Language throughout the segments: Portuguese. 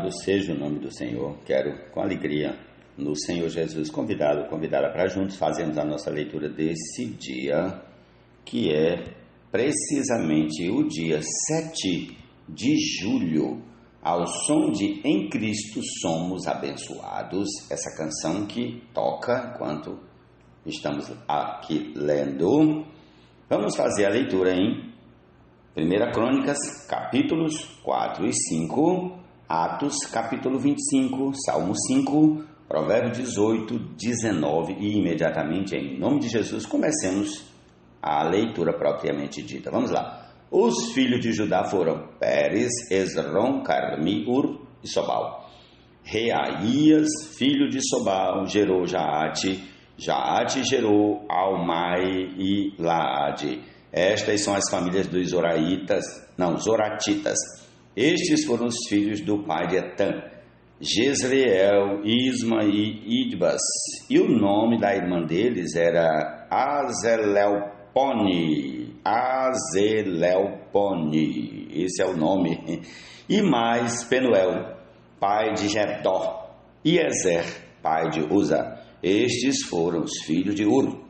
Louvado seja o nome do Senhor. Quero, com alegria, no Senhor Jesus, convidá-la para juntos fazermos a nossa leitura desse dia, que é precisamente o dia 7 de julho, ao som de Em Cristo Somos Abençoados, essa canção que toca enquanto estamos aqui lendo. Vamos fazer a leitura em 1 Crônicas, capítulos 4 e 5, Atos, capítulo 25, Salmo 5, Provérbios 18, 19 e imediatamente, em nome de Jesus, comecemos a leitura propriamente dita. Vamos lá. Os filhos de Judá foram Pérez, Esrom, Carmi, Ur e Sobal. Reaías, filho de Sobal, gerou Jaate, Jaate gerou Almai e Laade. Estas são as famílias dos Zoratitas. Estes foram os filhos do pai de Etã, Jezreel, Isma e Idbas. E o nome da irmã deles era Azeleupone. Esse é o nome. E mais Penuel, pai de Gedor, e Ezer, pai de Uza. Estes foram os filhos de Ur,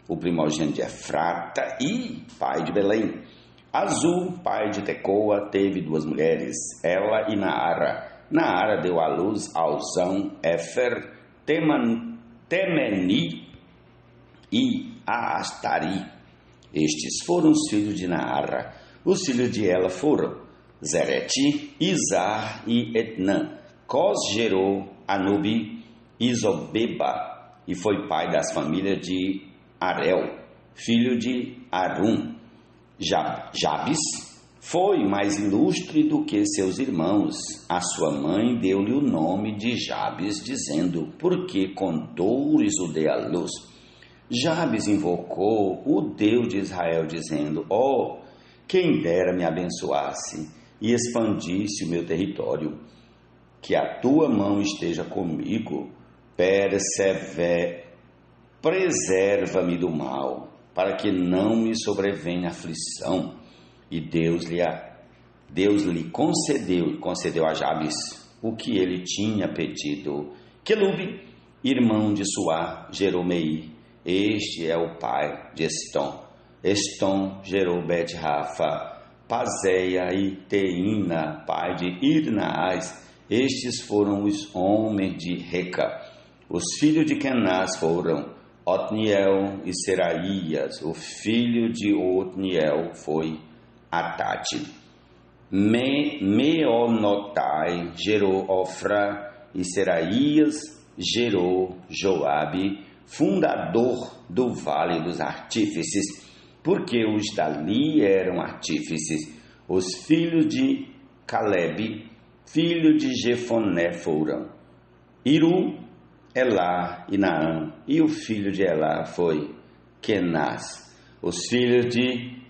o primogênito de Efrata e pai de Belém. Azul, pai de Tecoa, teve duas mulheres, ela e Naara. Naara deu à luz a Uzão, Éfer, Temeni e Astari. Estes foram os filhos de Naara. Os filhos de ela foram Zerete, Izar e Etnã. Cós gerou Anubi e Zobeba, e foi pai das famílias de Arel, filho de Arum. Jabes foi mais ilustre do que seus irmãos. A sua mãe deu-lhe o nome de Jabes, dizendo, porque com dores o dei à luz. Jabes invocou o Deus de Israel, dizendo, quem dera me abençoasse e expandisse o meu território. Que a tua mão esteja comigo, preserva-me do mal, para que não me sobrevenha aflição. E Deus lhe concedeu a Jabes o que ele tinha pedido. Quelube, irmão de Suá, gerou Meir. Este é o pai de Estom. Estom gerou Bet-Rafa, Pazeia e Teína, pai de Irnaás. Estes foram os homens de Reca. Os filhos de Kenaz foram Otniel e Seraías. O filho de Otniel foi Atate. Meonotai gerou Ofra e Seraías gerou Joabe, fundador do Vale dos Artífices, porque os dali eram artífices. Os filhos de Calebe, filho de Jefoné, foram Iru, Elá e Naã, e o filho de Elá foi Kenaz. Os filhos de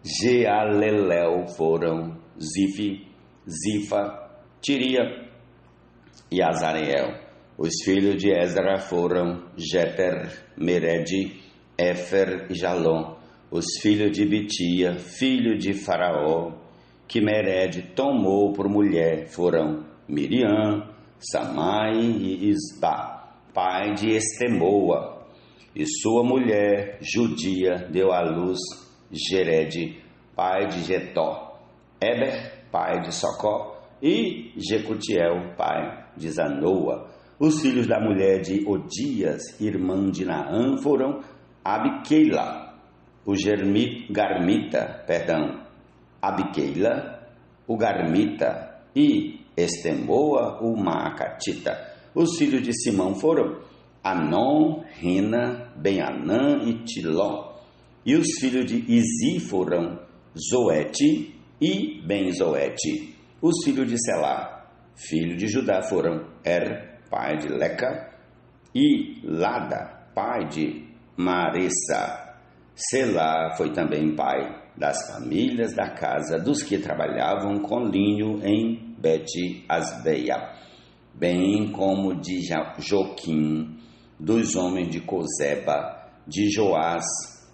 Jealelel foram Zifa, Tiria e Azareel. Os filhos de Ezra foram Jeter, Mered, Éfer e Jalom. Os filhos de Bitia, filho de Faraó, que Mered tomou por mulher, foram Miriam, Samai e Isba, pai de Estemoa. E sua mulher, Judia, deu à luz Jered, pai de Getó, Eber, pai de Socó, e Jecutiel, pai de Zanoa. Os filhos da mulher de Odias, irmã de Naã, foram Abiqueila, Abiqueila, o Garmita, e Estemoa, o Maacatita. Os filhos de Simão foram Anon, Rina, Ben-Anã e Tiló. E os filhos de Izi foram Zoete e Ben-Zoete. Os filhos de Selá, filho de Judá, foram pai de Leca, e Lada, pai de Maressa. Selá foi também pai das famílias da casa dos que trabalhavam com linho em Bet-Asbeia, bem como de Joquim, dos homens de Cozeba, de Joás,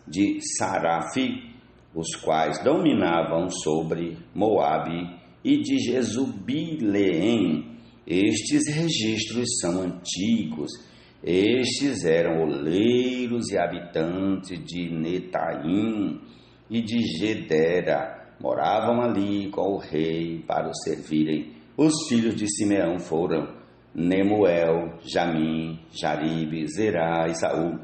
de Sarafe, os quais dominavam sobre Moabe, e de Jesubileém, Estes registros são antigos. Estes eram oleiros e habitantes de Netaim e de Gedera. Moravam ali com o rei para o servirem. Os filhos de Simeão foram Nemuel, Jamim, Jaribe, Zerá e Saul.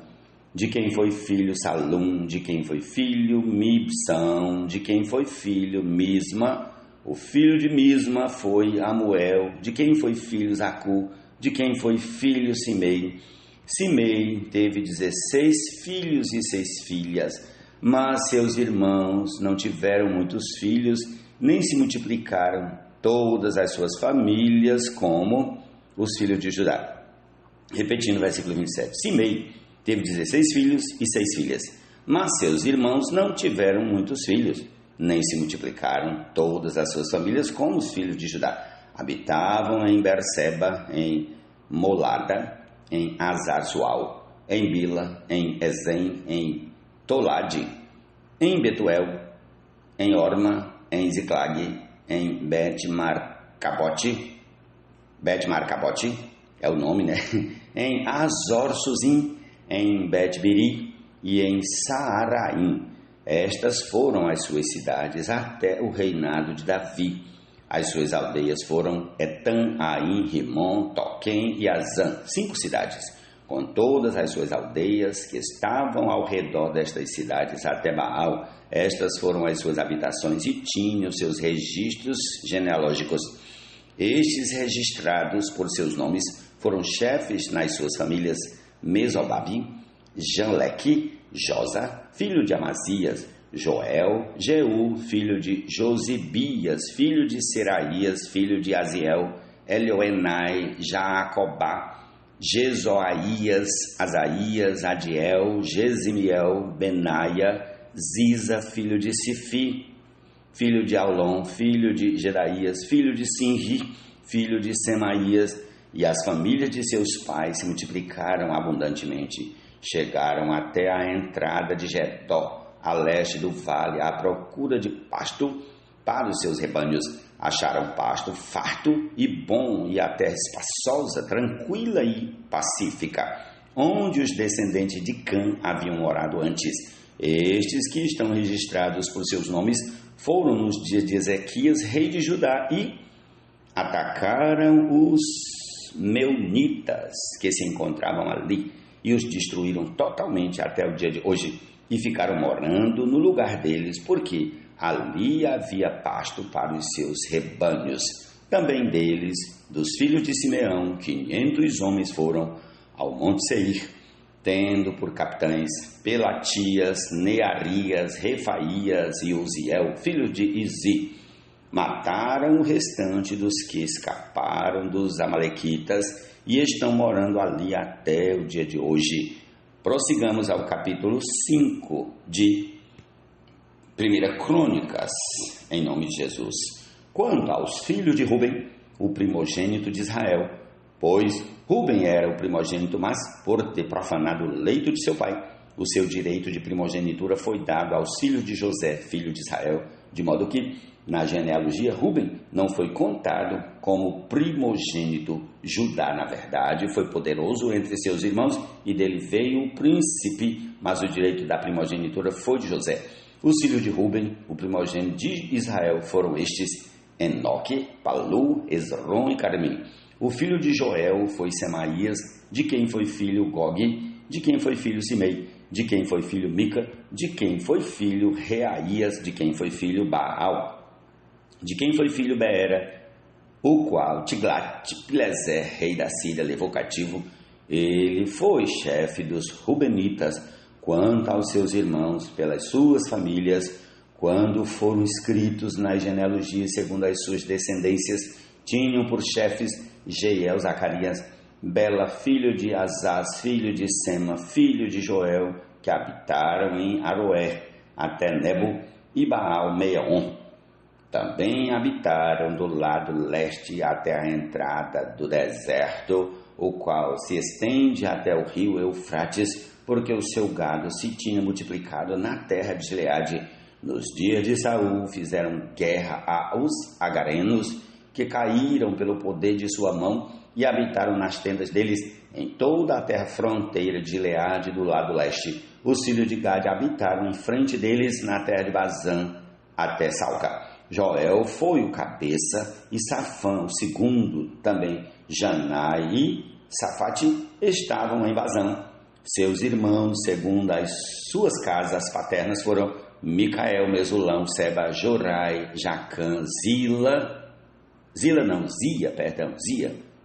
De quem foi filho Salum, de quem foi filho Mibsão, de quem foi filho Misma. O filho de Misma foi Amuel, de quem foi filho Zacu, de quem foi filho Simei. Simei teve 16 filhos e 6 filhas, mas seus irmãos não tiveram muitos filhos, nem se multiplicaram todas as suas famílias como os filhos de Judá. Repetindo o versículo 27. Simei teve 16 filhos e 6 filhas, mas seus irmãos não tiveram muitos filhos, nem se multiplicaram todas as suas famílias como os filhos de Judá. Habitavam em Berseba, em Molada, em Azar-Sual, em Bila, em Ezem, em Tolade, em Betuel, em Orma, em Ziclag, em Bet-Marcabote é o nome, né? Em Azor-Suzim, em Bet-Biri e em Saaraim. Estas foram as suas cidades até o reinado de Davi. As suas aldeias foram Etam, Aim, Rimon, Toquém e Azã, 5 cidades, com todas as suas aldeias que estavam ao redor destas cidades até Baal. Estas foram as suas habitações e tinham seus registros genealógicos. Estes registrados por seus nomes foram chefes nas suas famílias: Mesobabe, Janleque, Josa, filho de Amazias, Joel, Jeú, filho de Josibias, filho de Seraías, filho de Aziel, Elioenai, Jaacobá, Jezoaías, Asaías, Adiel, Gesimiel, Benaia, Ziza, filho de Sifi, filho de Aulon, filho de Jedaías, filho de Sinri, filho de Semaías, e as famílias de seus pais se multiplicaram abundantemente. Chegaram até a entrada de Getó, a leste do vale, à procura de pasto para os seus rebanhos. Acharam pasto farto e bom, e a terra espaçosa, tranquila e pacífica, onde os descendentes de Cã haviam morado antes. Estes que estão registrados por seus nomes foram nos dias de Ezequias, rei de Judá, e atacaram os meunitas que se encontravam ali e os destruíram totalmente até o dia de hoje, e ficaram morando no lugar deles, porque ali havia pasto para os seus rebanhos. Também deles, dos filhos de Simeão, 500 homens foram ao Monte Seir, tendo por capitães Pelatias, Nearias, Refaías e Uziel, filho de Izi. Mataram o restante dos que escaparam dos amalequitas e estão morando ali até o dia de hoje. Prossigamos ao capítulo 5 de 1 Crônicas, em nome de Jesus. Quanto aos filhos de Ruben, o primogênito de Israel, pois Ruben era o primogênito, mas por ter profanado o leito de seu pai, o seu direito de primogenitura foi dado aos filhos de José, filho de Israel, de modo que, na genealogia, Ruben não foi contado como primogênito. Judá, na verdade, foi poderoso entre seus irmãos e dele veio o príncipe, mas o direito da primogenitura foi de José. Os filhos de Ruben, o primogênito de Israel, foram estes: Enoque, Palu, Esrom e Carmi. O filho de Joel foi Semaías, de quem foi filho Gogue, de quem foi filho Simei, de quem foi filho Mica, de quem foi filho Reaías, de quem foi filho Baal, de quem foi filho Beera, o qual Tiglat-Pileser, rei da Síria, levou cativo. Ele foi chefe dos Rubenitas. Quanto aos seus irmãos, pelas suas famílias, quando foram escritos nas genealogias segundo as suas descendências, tinham por chefes Jeiel, Zacarias, Bela, filho de Azaz, filho de Sema, filho de Joel, que habitaram em Aroer, até Nebo e Baal-Meon. Também habitaram do lado leste até a entrada do deserto, o qual se estende até o rio Eufrates, porque o seu gado se tinha multiplicado na terra de Gileade. Nos dias de Saul fizeram guerra aos agarenos, que caíram pelo poder de sua mão e habitaram nas tendas deles em toda a terra fronteira de Gileade do lado leste. Os filhos de Gade habitaram em frente deles na terra de Bazã até Salca. Joel foi o cabeça e Safã o segundo, também Janai e Safate estavam em Bazã. Seus irmãos, segundo as suas casas paternas, foram Micael, Mesulão, Seba, Jorai, Jacã, Zia,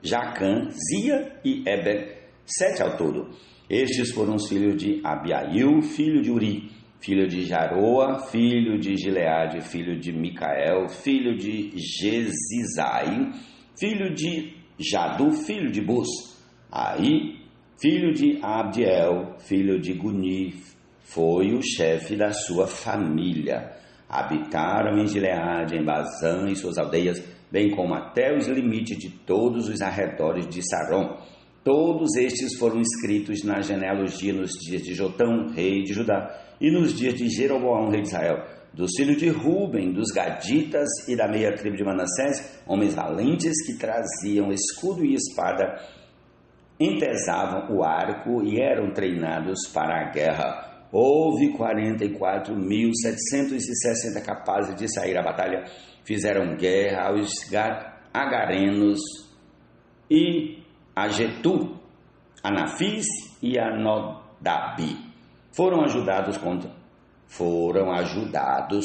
Jacã, Zia e Eber, 7 ao todo. Estes foram os filhos de Abiail, filho de Uri, filho de Jaroa, filho de Gileade, filho de Micael, filho de Jezizai, filho de Jadu, filho de Bus. Aí, filho de Abdiel, filho de Guni, foi o chefe da sua família. Habitaram em Gileade, em Bazã e suas aldeias, bem como até os limites de todos os arredores de Saron. Todos estes foram escritos na genealogia nos dias de Jotão, rei de Judá, e nos dias de Jeroboão, rei de Israel, dos filhos de Ruben, dos Gaditas e da meia tribo de Manassés, homens valentes que traziam escudo e espada, entesavam o arco e eram treinados para a guerra. Houve 44.760 capazes de sair à batalha. Fizeram guerra aos agarenos e a Getu, a Nafis e a Nodabi. Foram ajudados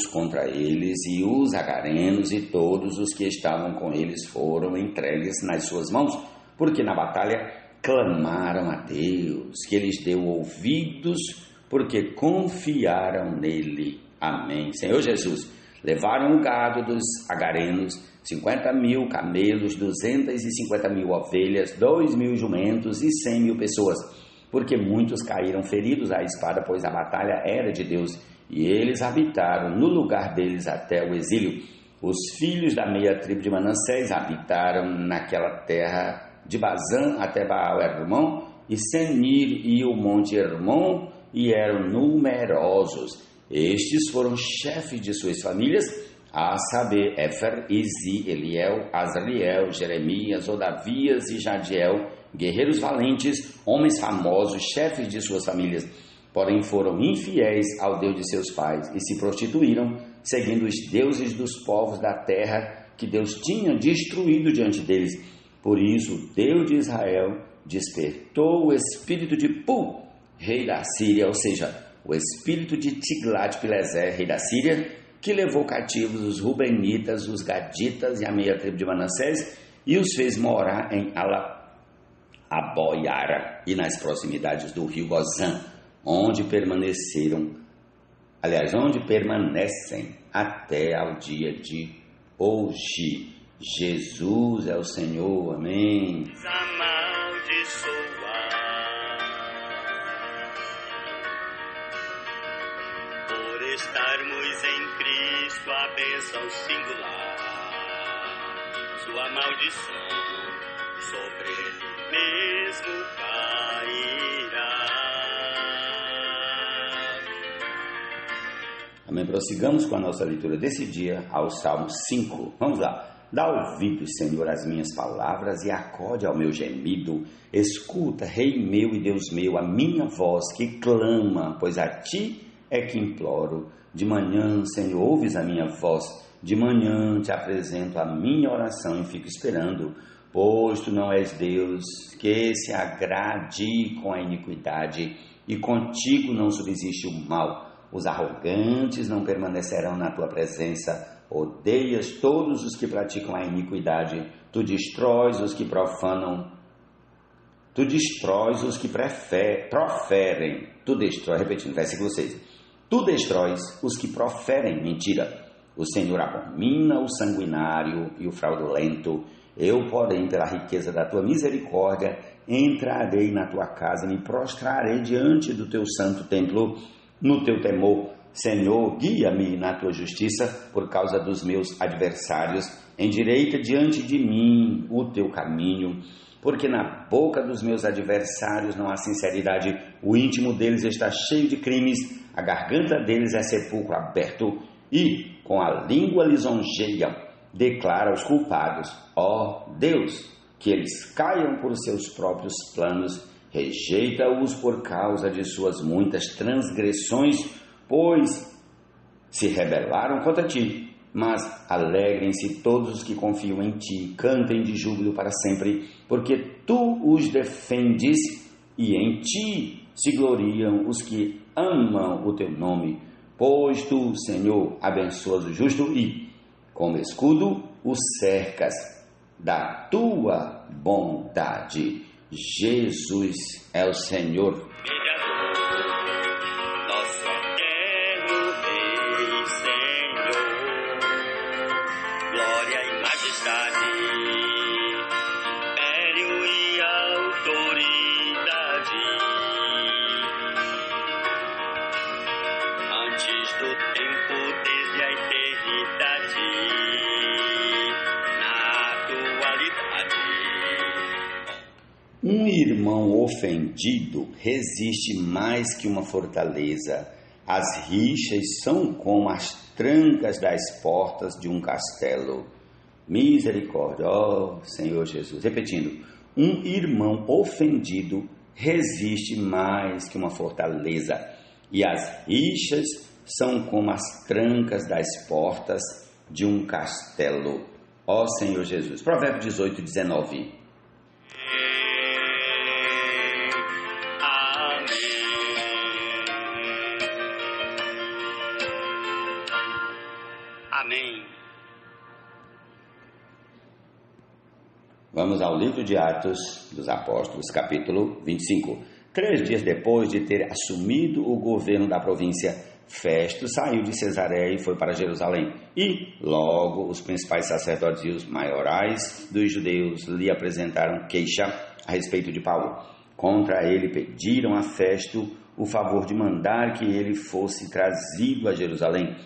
contra eles, e os agarenos e todos os que estavam com eles foram entregues nas suas mãos, porque na batalha clamaram a Deus, que lhes deu ouvidos, porque confiaram nele. Amém. Senhor Jesus, levaram o gado dos agarenos, 50.000 camelos, 250.000 ovelhas, 2.000 jumentos e 100.000 pessoas, porque muitos caíram feridos à espada, pois a batalha era de Deus, e eles habitaram no lugar deles até o exílio. Os filhos da meia tribo de Manassés habitaram naquela terra de Bazã até Baal-Hermon e Senir e o monte Hermon, e eram numerosos. Estes foram chefes de suas famílias, a saber, Éfer, Izi, Eliel, Azriel, Jeremias, Odavias e Jadiel, guerreiros valentes, homens famosos, chefes de suas famílias. Porém foram infiéis ao Deus de seus pais e se prostituíram, seguindo os deuses dos povos da terra que Deus tinha destruído diante deles. Por isso o Deus de Israel despertou o espírito de Pu, rei da Síria, ou seja, o espírito de Tiglat-Pileser, rei da Síria, que levou cativos os Rubenitas, os Gaditas e a meia tribo de Manassés, e os fez morar em Aboiara e nas proximidades do rio Gozã, onde permanecem até ao dia de hoje. Jesus é o Senhor, amém. Por estarmos em Cristo, a bênção singular, sua maldição sobre ele mesmo cairá. Amém. Prossigamos com a nossa leitura desse dia ao Salmo 5. Vamos lá. Dá ouvidos, Senhor, às minhas palavras e acode ao meu gemido. Escuta, Rei meu e Deus meu, a minha voz que clama, pois a Ti é que imploro. De manhã, Senhor, ouves a minha voz. De manhã te apresento a minha oração e fico esperando, pois Tu não és Deus que se agrade com a iniquidade, e contigo não subsiste o mal. Os arrogantes não permanecerão na Tua presença. Odeias todos os que praticam a iniquidade. Tu destróis os que profanam. Tu destróis os que proferem. Repetindo, versículo 6. Tu destróis os que proferem mentira. O Senhor abomina o sanguinário e o fraudulento. Eu, porém, pela riqueza da Tua misericórdia, entrarei na Tua casa e me prostrarei diante do Teu santo templo no Teu temor. Senhor, guia-me na Tua justiça por causa dos meus adversários. Endireita diante de mim o Teu caminho, porque na boca dos meus adversários não há sinceridade. O íntimo deles está cheio de crimes, a garganta deles é sepulcro aberto, e com a língua lisonjeiam. declara aos culpados, ó Deus, que eles caiam por seus próprios planos, rejeita-os por causa de suas muitas transgressões, pois se rebelaram contra ti. Mas alegrem-se todos os que confiam em ti, cantem de júbilo para sempre, porque tu os defendes e em ti se gloriam os que amam o teu nome. Pois tu, Senhor, abençoas o justo e, como escudo, o cercas da tua bondade. Jesus é o Senhor. Um irmão ofendido resiste mais que uma fortaleza. As rixas são como as trancas das portas de um castelo. Misericórdia, ó Senhor Jesus. Repetindo, um irmão ofendido resiste mais que uma fortaleza. E as rixas são como as trancas das portas de um castelo. Ó Senhor Jesus. Provérbios 18, 19. Amém. Vamos ao livro de Atos dos Apóstolos, capítulo 25. 3 dias depois de ter assumido o governo da província, Festo saiu de Cesareia e foi para Jerusalém. E logo os principais sacerdotes e os maiorais dos judeus lhe apresentaram queixa a respeito de Paulo. Contra ele pediram a Festo o favor de mandar que ele fosse trazido a Jerusalém.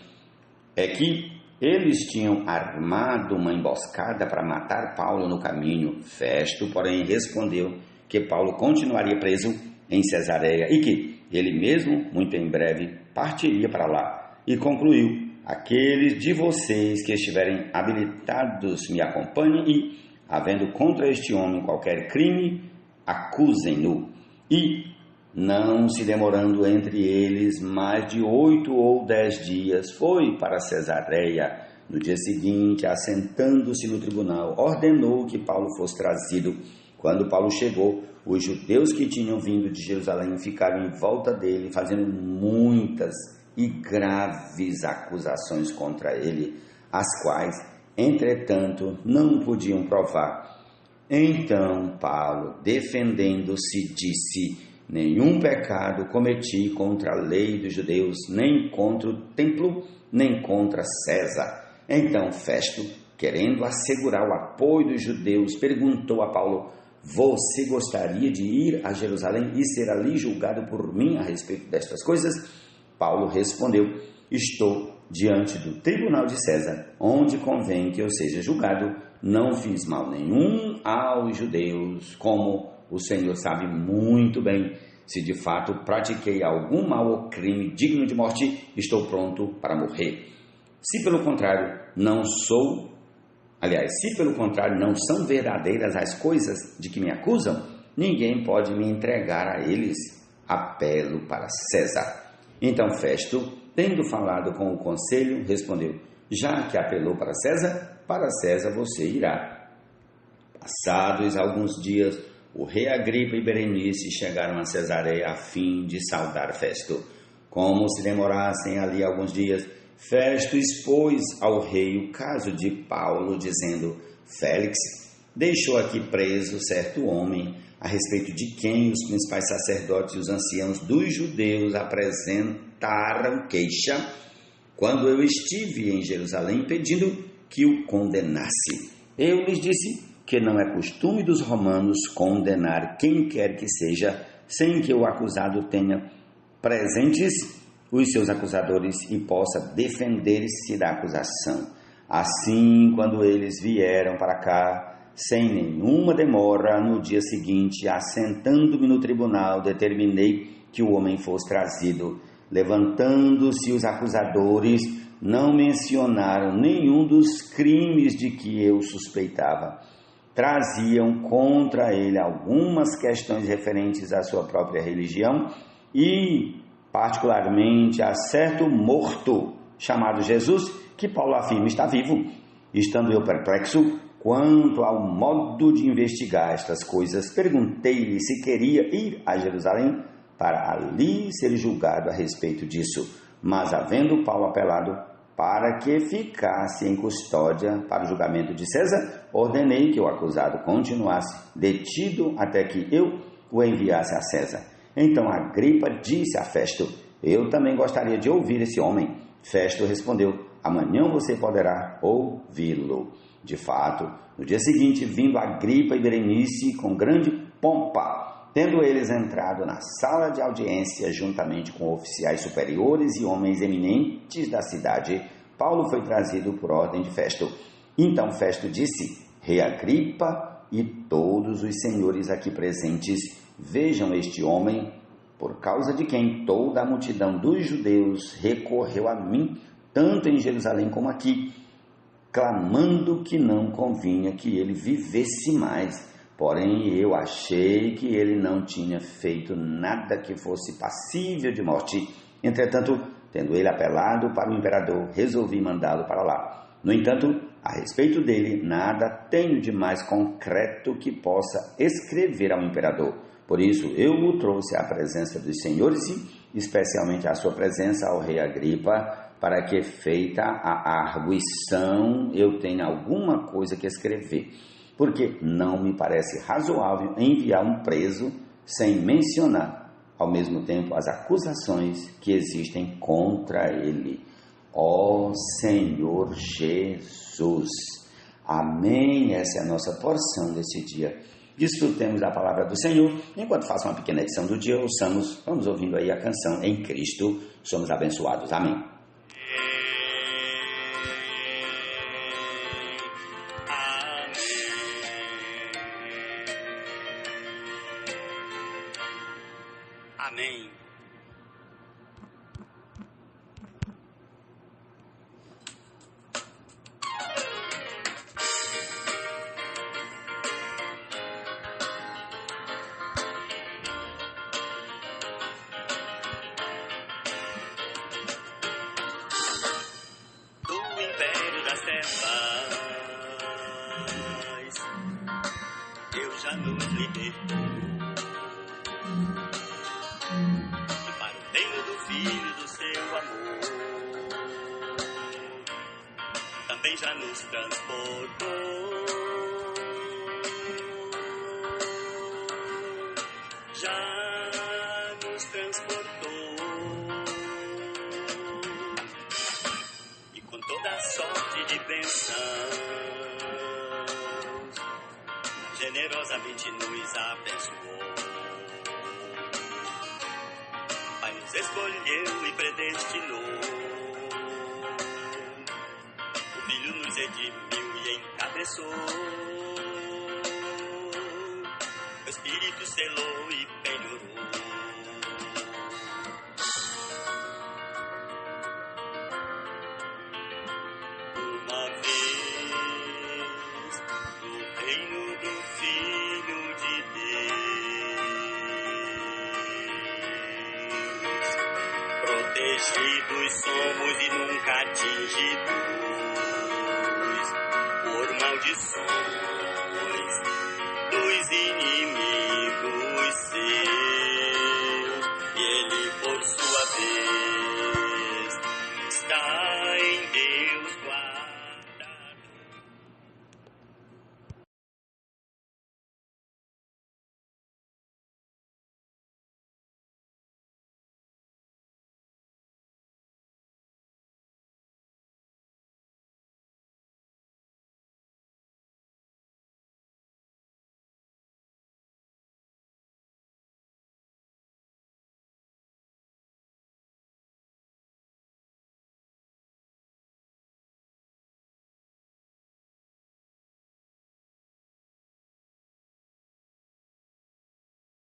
É que eles tinham armado uma emboscada para matar Paulo no caminho. Festo, porém, respondeu que Paulo continuaria preso em Cesareia e que ele mesmo, muito em breve, partiria para lá. E concluiu: aqueles de vocês que estiverem habilitados me acompanhem e, havendo contra este homem qualquer crime, acusem-no. E, não se demorando entre eles mais de 8 ou 10 dias, foi para Cesareia. No dia seguinte, assentando-se no tribunal, ordenou que Paulo fosse trazido. Quando Paulo chegou, os judeus que tinham vindo de Jerusalém ficaram em volta dele, fazendo muitas e graves acusações contra ele, as quais, entretanto, não podiam provar. Então Paulo, defendendo-se, disse: nenhum pecado cometi contra a lei dos judeus, nem contra o templo, nem contra César. Então Festo, querendo assegurar o apoio dos judeus, perguntou a Paulo: você gostaria de ir a Jerusalém e ser ali julgado por mim a respeito destas coisas? Paulo respondeu: estou diante do tribunal de César, onde convém que eu seja julgado. Não fiz mal nenhum aos judeus, como o Senhor sabe muito bem. Se de fato pratiquei algum mal ou crime digno de morte, estou pronto para morrer. Se pelo contrário não são verdadeiras as coisas de que me acusam, ninguém pode me entregar a eles. Apelo para César. Então Festo, tendo falado com o conselho, respondeu: já que apelou para César você irá. Passados alguns dias, o rei Agripa e Berenice chegaram a Cesareia a fim de saudar Festo. Como se demorassem ali alguns dias, Festo expôs ao rei o caso de Paulo, dizendo: Félix deixou aqui preso certo homem, a respeito de quem os principais sacerdotes e os anciãos dos judeus apresentaram queixa, quando eu estive em Jerusalém pedindo que o condenasse. Eu lhes disse que não é costume dos romanos condenar quem quer que seja, sem que o acusado tenha presentes os seus acusadores e possa defender-se da acusação. Assim, quando eles vieram para cá, sem nenhuma demora, no dia seguinte, assentando-me no tribunal, determinei que o homem fosse trazido. Levantando-se os acusadores, não mencionaram nenhum dos crimes de que eu suspeitava. Traziam contra ele algumas questões referentes à sua própria religião e, particularmente, a certo morto chamado Jesus, que Paulo afirma está vivo. Estando eu perplexo quanto ao modo de investigar estas coisas, perguntei-lhe se queria ir a Jerusalém para ali ser julgado a respeito disso. Mas, havendo Paulo apelado para que ficasse em custódia para o julgamento de César, ordenei que o acusado continuasse detido até que eu o enviasse a César. Então Agripa disse a Festo: eu também gostaria de ouvir esse homem. Festo respondeu: amanhã você poderá ouvi-lo. De fato, no dia seguinte, vindo Agripa e Berenice com grande pompa, tendo eles entrado na sala de audiência juntamente com oficiais superiores e homens eminentes da cidade, Paulo foi trazido por ordem de Festo. Então Festo disse: Rei Agripa e todos os senhores aqui presentes, vejam este homem, por causa de quem toda a multidão dos judeus recorreu a mim, tanto em Jerusalém como aqui, clamando que não convinha que ele vivesse mais. Porém, eu achei que ele não tinha feito nada que fosse passível de morte. Entretanto, tendo ele apelado para o imperador, resolvi mandá-lo para lá. No entanto, a respeito dele, nada tenho de mais concreto que possa escrever ao imperador. Por isso, eu o trouxe à presença dos senhores e, especialmente, à sua presença ao rei Agripa, para que, feita a arguição, eu tenha alguma coisa que escrever. Porque não me parece razoável enviar um preso sem mencionar, ao mesmo tempo, as acusações que existem contra ele. Ó Senhor Jesus! Amém! Essa é a nossa porção desse dia. Desfrutemos da palavra do Senhor. Enquanto faço uma pequena edição do dia, vamos ouvindo aí a canção Em Cristo Somos Abençoados. Amém. Amém. Do império das trevas, eu já nos libertou. E para o reino do Filho do seu amor, também já nos transportou. Já nos transportou. E com toda sorte de bênçãos, generosamente nos abençoou. Nos escolheu e predestinou, o Filho nos redimiu e encabeçou, o Espírito selou e penhorou. Uma vez no reino do Filho de Deus, protegidos somos e nunca atingidos por maldição.